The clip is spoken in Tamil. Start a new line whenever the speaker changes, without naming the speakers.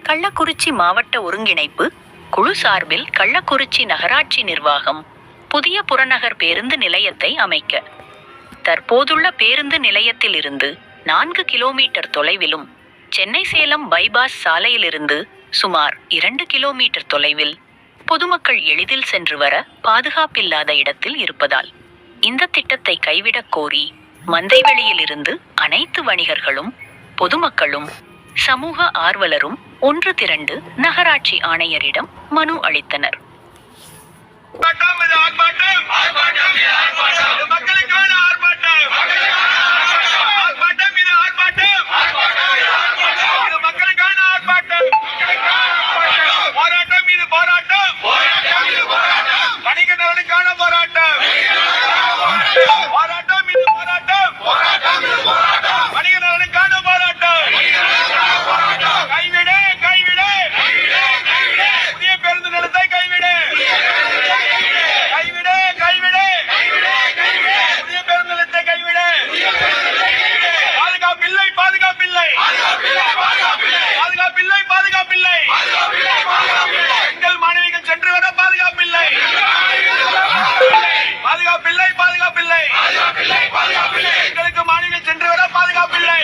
கள்ளக்குறிச்சி மாவட்ட ஒருங்கிணைப்பு குழு சார்பில் கள்ளக்குறிச்சி நகராட்சி நிர்வாகம் புதிய புறநகர் பேருந்து நிலையத்தை அமைக்க தற்போதுள்ள பேருந்து நிலையத்தில் இருந்து 4 கிலோமீட்டர் தொலைவிலும் சென்னை சேலம் பைபாஸ் சாலையிலிருந்து சுமார் 2 கிலோமீட்டர் தொலைவில் பொதுமக்கள் எளிதில் சென்று வர பாதுகாப்பில்லாத இடத்தில் இருப்பதால் இந்த திட்டத்தை கைவிடக் கோரி மந்தைவெளியிலிருந்து அனைத்து வணிகர்களும் பொதுமக்களும் சமூக ஆர்வலரும் ஒன்று திரண்டு நகராட்சி ஆணையரிடம் மனு அளித்தனர்.
எங்களுக்கு மாநிலம் சென்று வர பாதுகாப்பில்லை.